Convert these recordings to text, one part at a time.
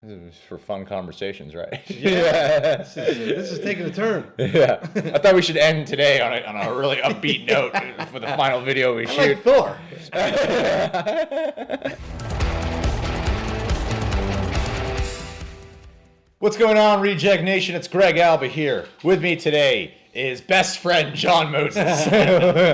This is for fun conversations, right? Yeah. This is taking a turn. Yeah. I thought we should end today on a really upbeat note for the final video we shoot. Like Thor. What's going on, Reject Nation? It's Greg Alba here. With me today is best friend John Moses.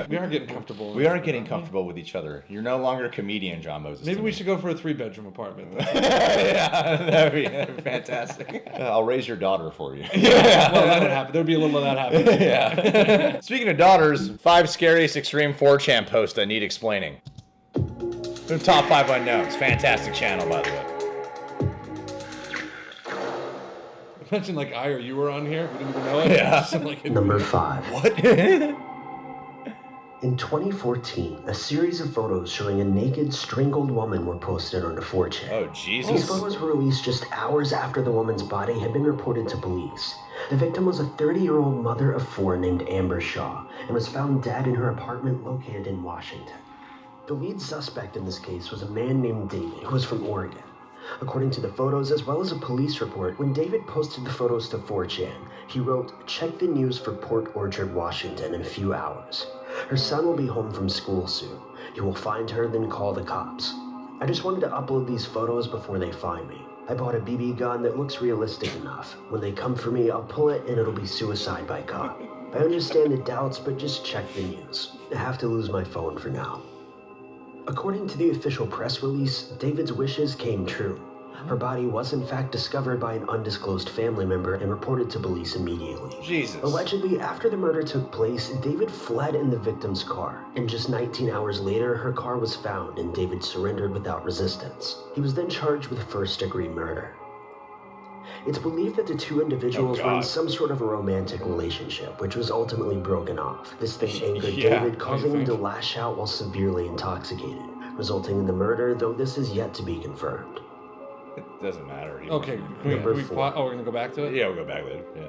We are getting comfortable. We are getting comfortable with each other. You're no longer a comedian, John Moses. Maybe we should go for a 3-bedroom apartment. Yeah, that'd be fantastic. I'll raise your daughter for you. Yeah. Well, that would happen. There'd be a little of that happening. Yeah. Speaking of daughters, 5 scariest extreme 4chan posts that need explaining. The top 5 unknowns. Fantastic channel, by the way. Imagine like I or you were on here. We didn't even know it. Yeah. Number 5. What? In 2014, a series of photos showing a naked, strangled woman were posted onto 4chan. Oh, These Jesus. photos were released just hours after the woman's body had been reported to police. The victim was a 30-year-old mother of 4 named Amber Shaw and was found dead in her apartment located in Washington. The lead suspect in this case was a man named David, who was from Oregon. According to the photos, as well as a police report, when David posted the photos to 4chan, he wrote, "Check the news for Port Orchard, Washington in a few hours. Her son will be home from school soon. You will find her, then call the cops. I just wanted to upload these photos before they find me. I bought a BB gun that looks realistic enough. When they come for me, I'll pull it and it'll be suicide by cop. I understand the doubts, but just check the news. I have to lose my phone for now." According to the official press release, David's wishes came true. Her body was in fact discovered by an undisclosed family member and reported to police immediately. Jesus. Allegedly, after the murder took place, David fled in the victim's car, and just 19 hours later, her car was found and David surrendered without resistance. He was then charged with first-degree murder. It's believed that the two individuals were in some sort of a romantic relationship, which was ultimately broken off. This thing angered David, causing him to lash out while severely intoxicated, resulting in the murder, though this is yet to be confirmed. It doesn't matter. Okay, we're going to go back to it? Yeah, we'll go back later. Yeah.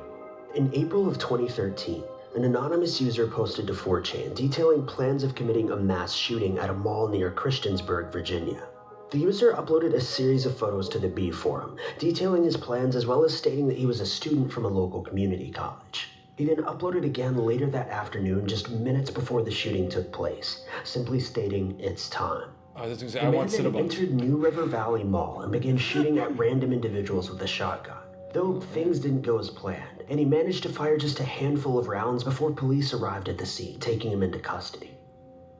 In April of 2013, an anonymous user posted to 4chan detailing plans of committing a mass shooting at a mall near Christiansburg, Virginia. The user uploaded a series of photos to the B forum, detailing his plans as well as stating that he was a student from a local community college. He then uploaded again later that afternoon, just minutes before the shooting took place, simply stating, "It's time." I was going to say, The I man want then Cinnabons. entered New River Valley Mall and began shooting at random individuals with a shotgun. Though things didn't go as planned, and he managed to fire just a handful of rounds before police arrived at the scene, taking him into custody.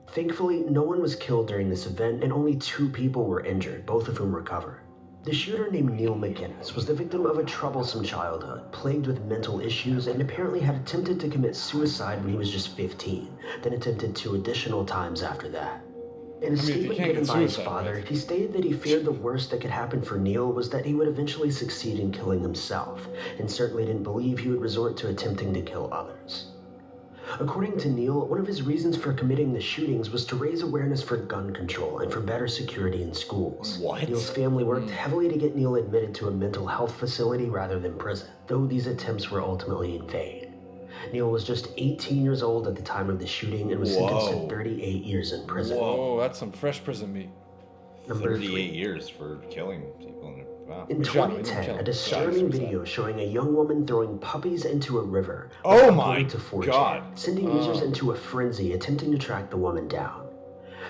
Thankfully, no one was killed during this event, and only 2 people were injured, both of whom recovered. The shooter, named Neil McGinnis, was the victim of a troublesome childhood, plagued with mental issues, and apparently had attempted to commit suicide when he was just 15, then attempted 2 additional times after that. In a statement given by his father, he stated that he feared the worst that could happen for Neil was that he would eventually succeed in killing himself, and certainly didn't believe he would resort to attempting to kill others. According to Neil, one of his reasons for committing the shootings was to raise awareness for gun control and for better security in schools. What? Neil's family worked heavily to get Neil admitted to a mental health facility rather than prison, though these attempts were ultimately in vain. Neil was just 18 years old at the time of the shooting and was sentenced to 38 years in prison. Whoa, that's some fresh prison meat. Number 38 3. years for killing people. Wow. In 2010, a disturbing video showing a young woman throwing puppies into a river Oh was my uploaded to 4chan, God. sending users into a frenzy attempting to track the woman down.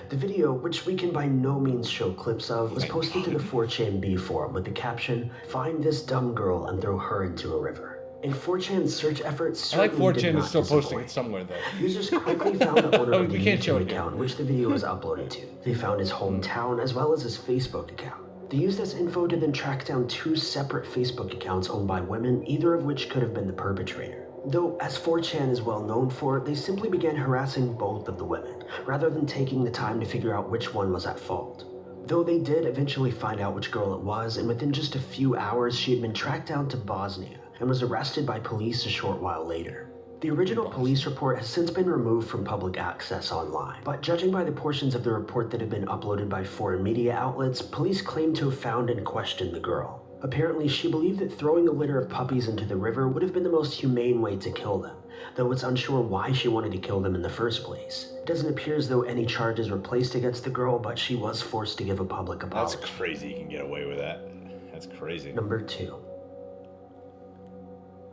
The video, which we can by no means show clips of, was posted to the 4chan B forum with the caption, "Find this dumb girl and throw her into a river." And 4chan's search efforts I like certainly did 4chan not is still posting disappoint. it somewhere, though. Users quickly found the owner of the We can't show YouTube it here. account which the video was uploaded to. They found his hometown as well as his Facebook account. They used this info to then track down 2 separate Facebook accounts owned by women, either of which could have been the perpetrator. Though, as 4chan is well known for, they simply began harassing both of the women, rather than taking the time to figure out which one was at fault. Though they did eventually find out which girl it was, and within just a few hours she had been tracked down to Bosnia and was arrested by police a short while later. The original police report has since been removed from public access online, but judging by the portions of the report that have been uploaded by foreign media outlets, police claim to have found and questioned the girl. Apparently, she believed that throwing a litter of puppies into the river would have been the most humane way to kill them, though it's unsure why she wanted to kill them in the first place. It doesn't appear as though any charges were placed against the girl, but she was forced to give a public apology. That's crazy you can get away with that. That's crazy. Number 2.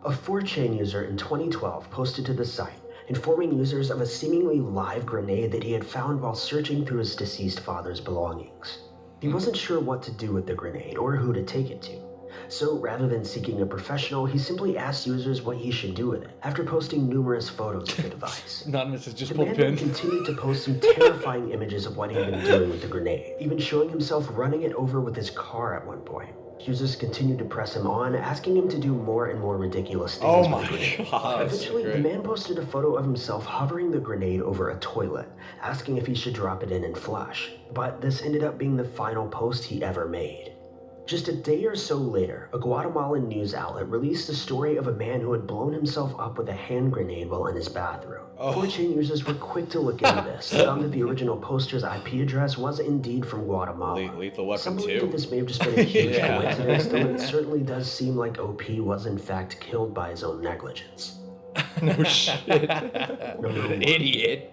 A 4chan user in 2012 posted to the site, informing users of a seemingly live grenade that he had found while searching through his deceased father's belongings. He wasn't sure what to do with the grenade or who to take it to. So rather than seeking a professional, he simply asked users what he should do with it, after posting numerous photos of the device. Anonymous has just The pulled man pin. then continued to post some terrifying images of what he'd been doing with the grenade, even showing himself running it over with his car at one point. Users continued to press him on, asking him to do more and more ridiculous things. Oh with my the grenade. god. Eventually, the man posted a photo of himself hovering the grenade over a toilet, asking if he should drop it in and flush. But this ended up being the final post he ever made. Just a day or so later, a Guatemalan news outlet released a story of a man who had blown himself up with a hand grenade while in his bathroom. 4chan users were quick to look into this and found that the original poster's IP address was indeed from Guatemala. Lethal Weapon Some 2. believe that this may have just been a huge Yeah. coincidence, though it certainly does seem like OP was in fact killed by his own negligence. No shit. Number 1. Idiot.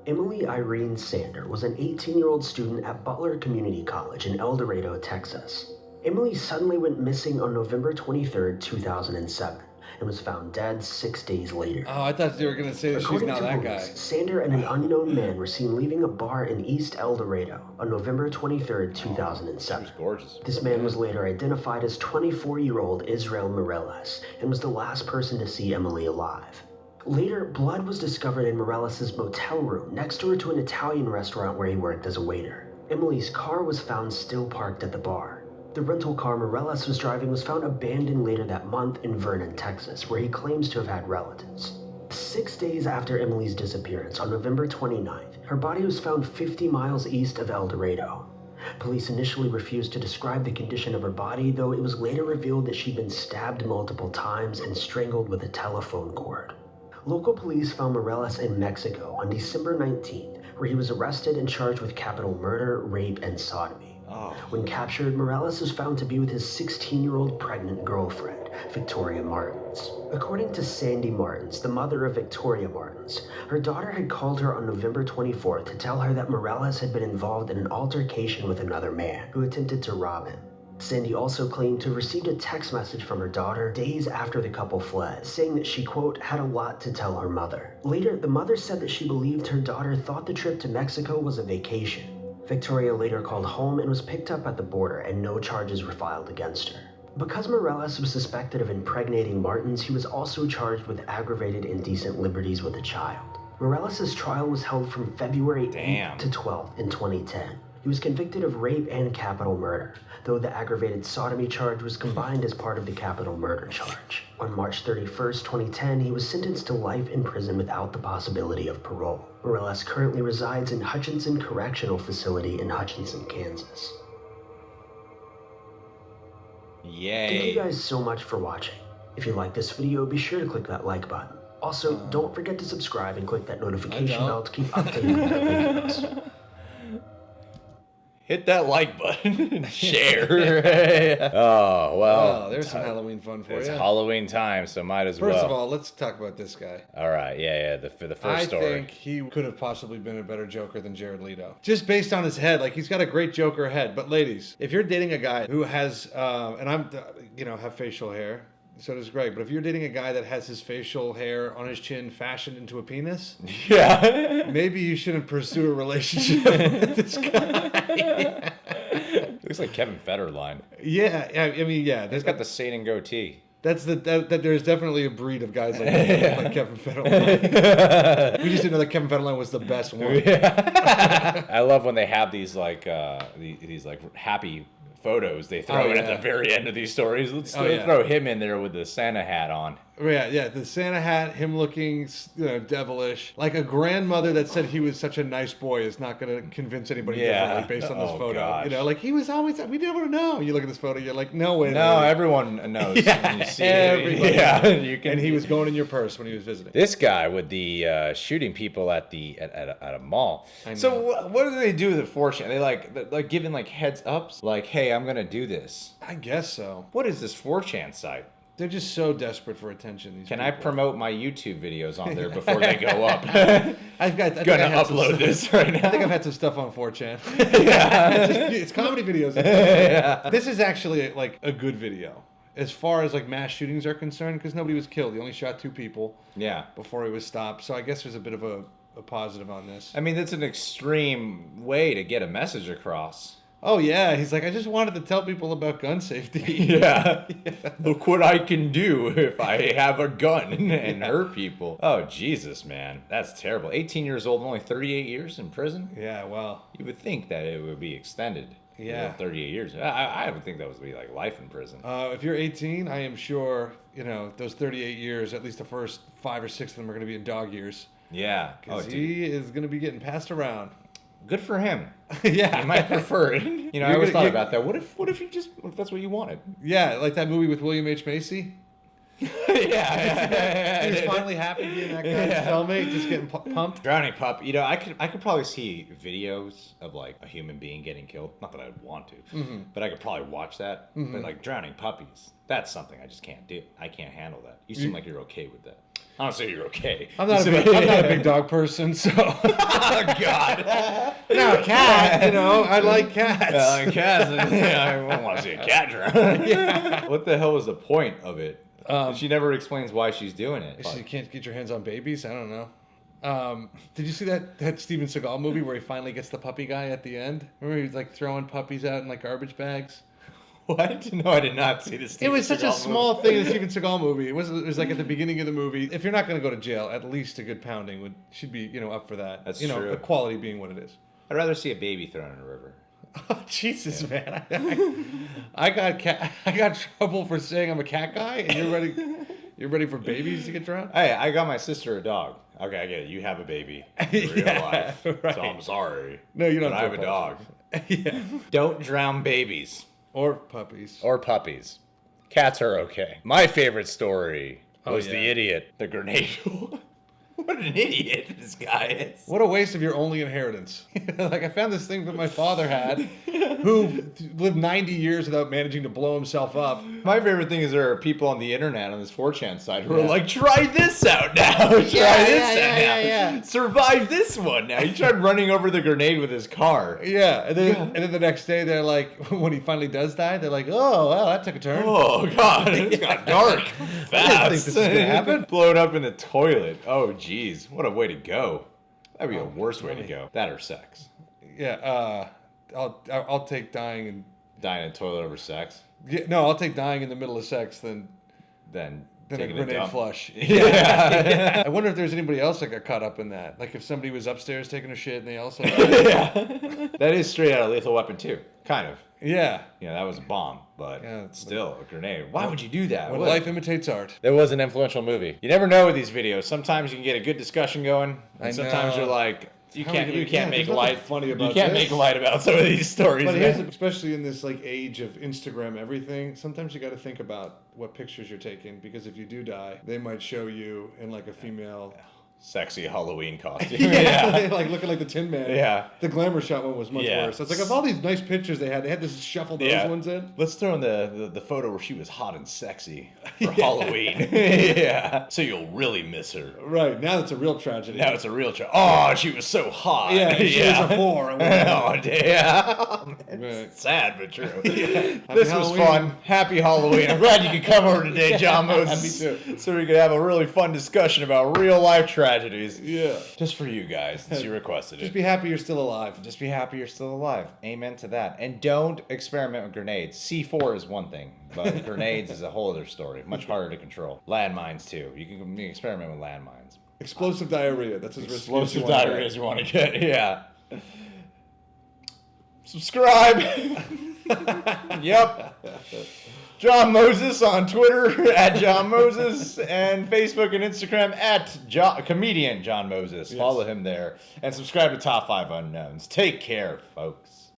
Emily Irene Sander was an 18-year-old student at Butler Community College in El Dorado, Texas. Emily suddenly went missing on November 23, 2007, and was found dead 6 days later. Oh, I thought you were going to say that she's According not to that police, guy. Sander and an unknown man were seen leaving a bar in East El Dorado on November 23, 2007. She's gorgeous. This man was later identified as 24-year-old Israel Morales and was the last person to see Emily alive. Later, blood was discovered in Morales' motel room next door to an Italian restaurant where he worked as a waiter. Emily's car was found still parked at the bar. The rental car Morales was driving was found abandoned later that month in Vernon, Texas, where he claims to have had relatives. 6 days after Emily's disappearance, on November 29th, her body was found 50 miles east of El Dorado. Police initially refused to describe the condition of her body, though it was later revealed that she'd been stabbed multiple times and strangled with a telephone cord. Local police found Morales in Mexico on December 19th, where he was arrested and charged with capital murder, rape, and sodomy. When captured, Morales was found to be with his 16-year-old pregnant girlfriend, Victoria Martins. According to Sandy Martins, the mother of Victoria Martins, her daughter had called her on November 24th to tell her that Morales had been involved in an altercation with another man who attempted to rob him. Sandy also claimed to have received a text message from her daughter days after the couple fled, saying that she, quote, had a lot to tell her mother. Later, the mother said that she believed her daughter thought the trip to Mexico was a vacation. Victoria later called home and was picked up at the border, and no charges were filed against her. Because Morales was suspected of impregnating Martins, he was also charged with aggravated indecent liberties with a child. Morales' trial was held from February 8th to 12th in 2010. He was convicted of rape and capital murder, though the aggravated sodomy charge was combined as part of the capital murder charge. On March 31st, 2010, he was sentenced to life in prison without the possibility of parole. Morales currently resides in Hutchinson Correctional Facility in Hutchinson, Kansas. Yay. Thank you guys so much for watching. If you like this video, be sure to click that like button. Also, don't forget to subscribe and click that notification bell to keep updated with our videos. Hit that like button and share. Oh, well. Oh, there's some Halloween fun for you. It's Halloween time, so might as well. First of all, let's talk about this guy. All right, yeah, for the first story. I think he could have possibly been a better Joker than Jared Leto. Just based on his head. Like, he's got a great Joker head. But ladies, if you're dating a guy who has, and I'm, have facial hair, so does Greg, but if you're dating a guy that has his facial hair on his chin fashioned into a penis, yeah, maybe you shouldn't pursue a relationship with this guy. Looks like Kevin Federline. Yeah, I mean, yeah. He's got the Satan goatee. That there's definitely a breed of guys like that, like Kevin Federline. We just didn't know that Kevin Federline was the best one. Yeah. I love when they have these like these like happy photos they throw in at the very end of these stories. Let's throw him in there with the Santa hat on. Yeah, the Santa hat, him looking, devilish. Like a grandmother that said he was such a nice boy is not going to convince anybody differently based on this photo. Gosh. Like he was always, we never know. You look at this photo, you're like, no way. No, everyone knows. Yeah, you see everybody. Yeah, you can. And he was going in your purse when he was visiting. This guy with the shooting people at a mall. So what do they do with the fortune? They like giving like heads ups, like, hey, I'm gonna do this. I guess so. What is this 4chan site? They're just so desperate for attention. These Can people. I promote my YouTube videos on there before they go up? I've got. Gonna upload this right now. I think I've had some stuff on 4chan. Yeah. It's comedy videos. Yeah. This is actually like a good video as far as like mass shootings are concerned, because nobody was killed. He only shot 2 people. Yeah. Before he was stopped. So I guess there's a bit of a positive on this. I mean, that's an extreme way to get a message across. Oh yeah, he's like, I just wanted to tell people about gun safety. Yeah. Look what I can do if I have a gun and hurt people. Oh, Jesus, man. That's terrible. 18 years old, only 38 years in prison? Yeah, well. You would think that it would be extended. Yeah. 38 years. I would think that would be like life in prison. If you're 18, I am sure, those 38 years, at least the first 5 or 6 of them are going to be in dog years. Yeah. Because he is going to be getting passed around. Good for him. Yeah. You might prefer it. I always thought about that. What if that's what you wanted? Yeah, like that movie with William H. Macy. Yeah. He was finally happy being that guy's cellmate, just getting pumped. Drowning pup. I could probably see videos of like a human being getting killed. Not that I'd want to, but I could probably watch that. But like drowning puppies, that's something I just can't do. I can't handle that. You seem like you're okay with that. I don't say you're okay. I'm not a big dog person, so. Oh, God. No, cat. I like cats. I like cats. I don't want to see a cat drown. Yeah. What the hell was the point of it? She never explains why she's doing it. So you can't get your hands on babies? I don't know. Did you see that Steven Seagal movie where he finally gets the puppy guy at the end? Remember he was like throwing puppies out in like garbage bags? What? No, I did not see this. It was such a small thing in the Steven Seagal movie. It was like at the beginning of the movie. If you're not going to go to jail, at least a good pounding should be up for that. That's true. The quality being what it is. I'd rather see a baby thrown in a river. Oh, Jesus, man! I got trouble for saying I'm a cat guy, and you're ready for babies to get drowned. Hey, I got my sister a dog. Okay, I get it. You have a baby in real life, right. So I'm sorry. No, you don't. But I have a dog. Yeah. Don't drown babies. Or puppies. Or puppies. Cats are okay. My favorite story was the idiot, the grenade. What an idiot this guy is. What a waste of your only inheritance. Like, I found this thing that my father had, who lived 90 years without managing to blow himself up. My favorite thing is there are people on the internet on this 4chan site who are like, try this out now. Try this out now. Survive this one now. He tried running over the grenade with his car. Yeah, and then the next day they're like, when he finally does die, they're like, oh, well, that took a turn. Oh, God, it got dark fast. I didn't think this was going to happen. Blow it up in the toilet. Oh, jeez, what a way to go. That'd be a worse way to go. That or sex. Yeah, I'll take dying and... Dying in a toilet over sex? Yeah, no, I'll take dying in the middle of sex than a grenade flush. Yeah. I wonder if there's anybody else that got caught up in that. Like if somebody was upstairs taking a shit and they also... Yeah. That is straight out of Lethal Weapon 2. Kind of. Yeah. That was a bomb, but still a grenade. Why would you do that? When life imitates art. That was an influential movie. You never know with these videos. Sometimes you can get a good discussion going, and sometimes you're like, you can't make light about some of these stories. But here's, especially in this like age of Instagram everything, sometimes you got to think about what pictures you're taking, because if you do die, they might show you in like a female sexy Halloween costume. Yeah. Like looking like the Tin Man. Yeah. The glamour shot one was much worse. It's like of all these nice pictures they had to shuffle those ones in. Let's throw in the photo where she was hot and sexy for Halloween. Yeah. So you'll really miss her. Right. Now it's a real tragedy. Now it's a real tragedy. Oh, she was so hot. Yeah. She was a 4. Oh, yeah. Oh, right. Sad but true. Yeah. This was fun. Happy Halloween. I'm glad you could come over today, John Moses. Me too. So we could have a really fun discussion about real life tragedies. Yeah. Just for you guys, since you requested it. Just be happy you're still alive. Just be happy you're still alive. Amen to that. And don't experiment with grenades. C4 is one thing, but grenades is a whole other story. Much harder to control. Landmines, too. You can experiment with landmines. Explosive diarrhea. That's as risky. Explosive diarrhea as you want to get. Yeah. Subscribe. Yep. John Moses on Twitter at John Moses, and Facebook and Instagram at comedian John Moses. Yes. Follow him there and subscribe to Top 5 Unknowns. Take care, folks.